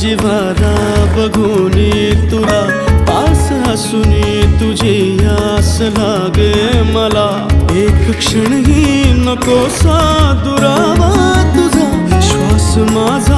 जिव्हारा बघूनी तुला पास असूनी तुझी आस लागे मला एक क्षणही नकोसा दुरावा तुझा श्वास माझा